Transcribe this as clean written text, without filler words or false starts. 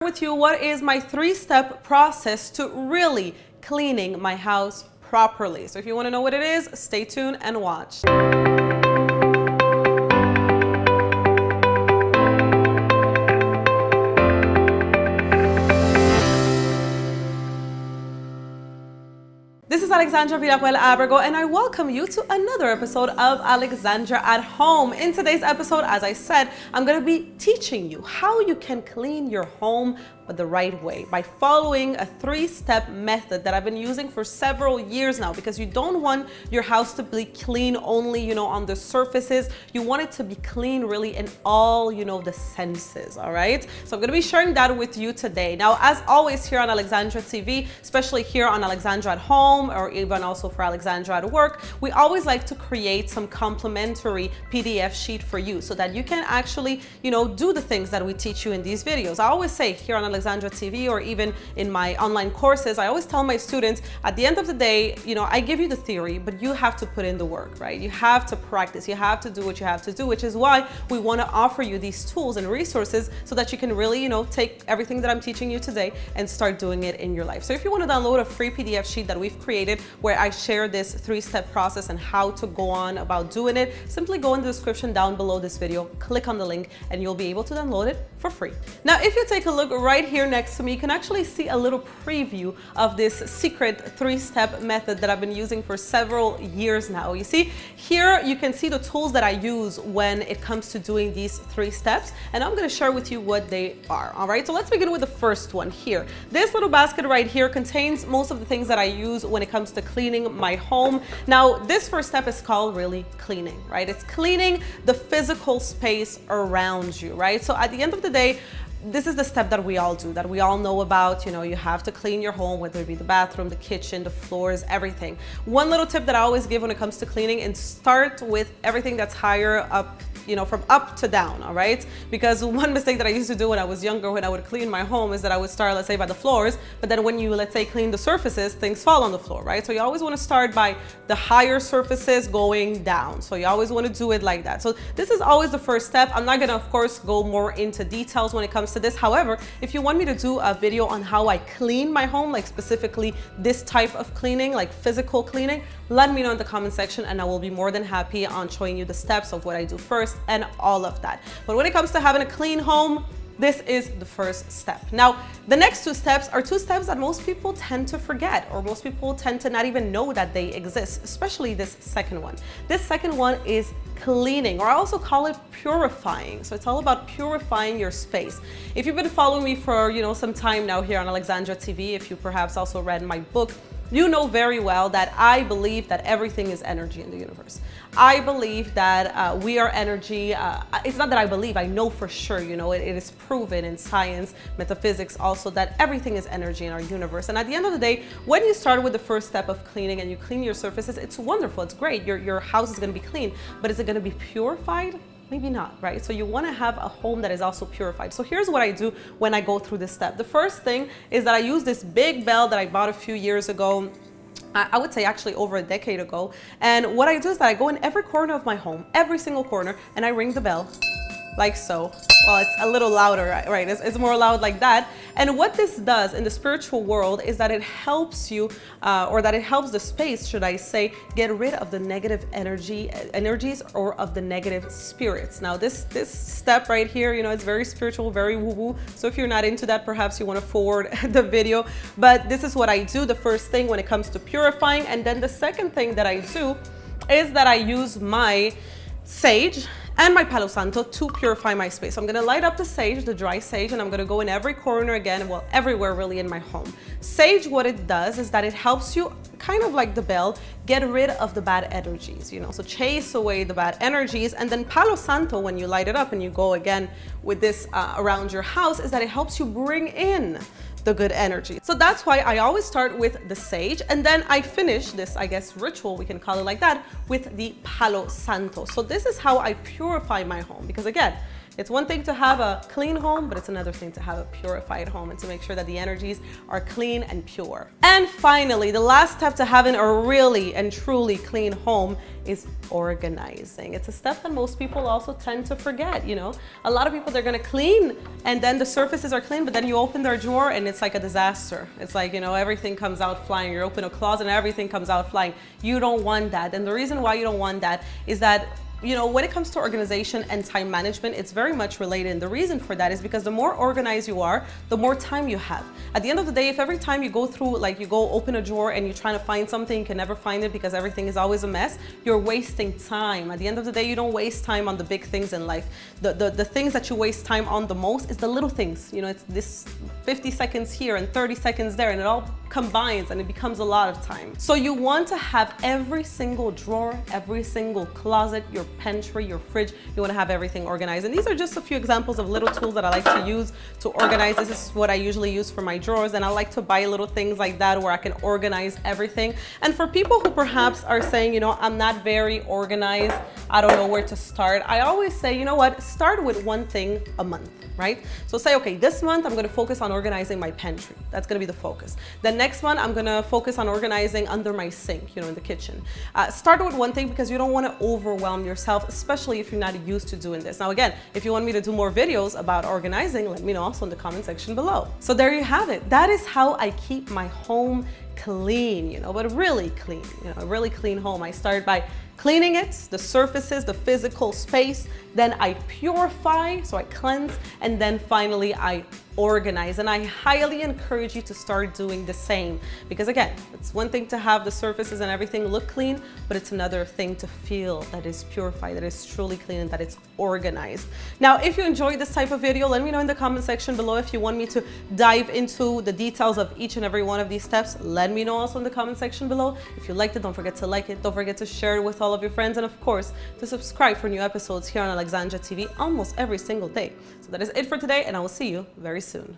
With you what is my 3-step process to really cleaning my house properly. So if you want to know what it is, stay tuned and watch. This is Alexandra Villarroel Abrego, and I welcome you to another episode of Alexandra at Home. In today's episode, as I said, I'm going to be teaching you how you can clean your home the right way by following a 3-step method that I've been using for several years now, because you don't want your house to be clean only, on the surfaces. You want it to be clean really in all, the senses, all right? So I'm going to be sharing that with you today. Now, as always here on AlexandraTV, especially here on Alexandra at Home, or even also for Alexandra at Work, we always like to create some complimentary PDF sheet for you so that you can actually, do the things that we teach you in these videos. I always say here on AlexandraTV, or even in my online courses, I always tell my students, at the end of the day, I give you the theory, but you have to put in the work, right? You have to practice, you have to do what you have to do, which is why we want to offer you these tools and resources so that you can really, take everything that I'm teaching you today and start doing it in your life. So if you want to download a free PDF sheet that we've created where I share this 3-step process and how to go on about doing it, simply go in the description down below this video, click on the link, and you'll be able to download it for free. Now, if you take a look right here next to me, you can actually see a little preview of this secret 3-step method that I've been using for several years now. You see, here you can see the tools that I use when it comes to doing these 3 steps, and I'm going to share with you what they are. All right, so let's begin with the first one here. This little basket right here contains most of the things that I use when it comes to cleaning my home. Now, this first step is called really cleaning, right? It's cleaning the physical space around you, right? So at the end of the day, this is the step that we all do, that we all know about. You have to clean your home, whether it be the bathroom, the kitchen, the floors, everything. One little tip that I always give when it comes to cleaning is start with everything that's higher up, from up to down, all right? Because one mistake that I used to do when I was younger, when I would clean my home, is that I would start, let's say, by the floors, but then when you, let's say, clean the surfaces, things fall on the floor, right? So you always want to start by the higher surfaces going down. So you always want to do it like that. So this is always the first step. I'm not going to, of course, go more into details when it comes to this. However, if you want me to do a video on how I clean my home, like specifically this type of cleaning, like physical cleaning, let me know in the comment section, and I will be more than happy on showing you the steps of what I do first and all of that. But when it comes to having a clean home, this is the first step. Now, the next 2 steps are 2 steps that most people tend to forget, or most people tend to not even know that they exist, especially this second one. This second one is cleaning, or I also call it purifying. So it's all about purifying your space. If you've been following me for, some time now here on AlexandraTV, if you perhaps also read my book, you know very well that I believe that everything is energy in the universe. I believe that we are energy. It's not that I believe, I know for sure, it is proven in science, metaphysics also, that everything is energy in our universe. And at the end of the day, when you start with the first step of cleaning and you clean your surfaces, it's wonderful, it's great. Your house is gonna be clean, but is it gonna be purified? Maybe not, right? So you want to have a home that is also purified. So here's what I do when I go through this step. The first thing is that I use this big bell that I bought a few years ago. I would say actually over a decade ago. And what I do is that I go in every corner of my home, every single corner, and I ring the bell like so. Well, it's a little louder, right? It's more loud like that. And what this does in the spiritual world is that it helps you, or that it helps the space, should I say, get rid of the negative energies or of the negative spirits. Now, this step right here, it's very spiritual, very woo-woo. So if you're not into that, perhaps you want to forward the video. But this is what I do, the first thing when it comes to purifying. And then the second thing that I do is that I use my sage and my Palo Santo to purify my space. So I'm gonna light up the sage, the dry sage, and I'm gonna go in every corner again, well, everywhere really in my home. Sage, what it does is that it helps you, kind of like the bell, get rid of the bad energies, so chase away the bad energies. And then Palo Santo, when you light it up and you go again with this around your house, is that it helps you bring in the good energy. So that's why I always start with the sage, and then I finish this, I guess, ritual, we can call it like that, with the Palo Santo. So this is how I purify my home, because again, It's one thing to have a clean home, but it's another thing to have a purified home and to make sure that the energies are clean and pure. And finally, the last step to having a really and truly clean home is organizing. It's a step that most people also tend to forget, you know. A lot of people, they're gonna clean and then the surfaces are clean, but then you open their drawer and it's like a disaster. It's like, you know, everything comes out flying. You open a closet and everything comes out flying. You don't want that. And the reason why you don't want that is that, you know, when it comes to organization and time management, it's very much related. And the reason for that is because the more organized you are, the more time you have. At the end of the day, if every time you go through, like you go open a drawer and you're trying to find something, you can never find it because everything is always a mess, you're wasting time. At the end of the day, you don't waste time on the big things in life. The things that you waste time on the most is the little things. You know, it's this 50 seconds here and 30 seconds there, and it all combines and it becomes a lot of time. So you want to have every single drawer, every single closet, your pantry, your fridge, you want to have everything organized. And these are just a few examples of little tools that I like to use to organize. This is what I usually use for my drawers, and I like to buy little things like that where I can organize everything. And for people who perhaps are saying, you know, I'm not very organized, I don't know where to start, I always say, you know what, start with one thing a month, right? So say, okay, this month I'm going to focus on organizing my pantry. That's going to be the focus. The next one, I'm going to focus on organizing under my sink, you know, in the kitchen. Start with one thing because you don't want to overwhelm yourself, especially if you're not used to doing this. Now, again, if you want me to do more videos about organizing, let me know also in the comment section below. So there you have it. That is how I keep my home clean, you know, but really clean, you know, a really clean home. I start by cleaning it, the surfaces, the physical space, then I purify, so I cleanse, and then finally I organize. And I highly encourage you to start doing the same because again, it's one thing to have the surfaces and everything look clean, but it's another thing to feel that is purified, that is truly clean, and that it's organized. Now, if you enjoyed this type of video, let me know in the comment section below if you want me to dive into the details of each and every one of these steps. Let me know also in the comment section below. If you liked it, don't forget to like it. Don't forget to share it with all of your friends. And of course, to subscribe for new episodes here on Alexandra TV almost every single day. So that is it for today, and I will see you very soon.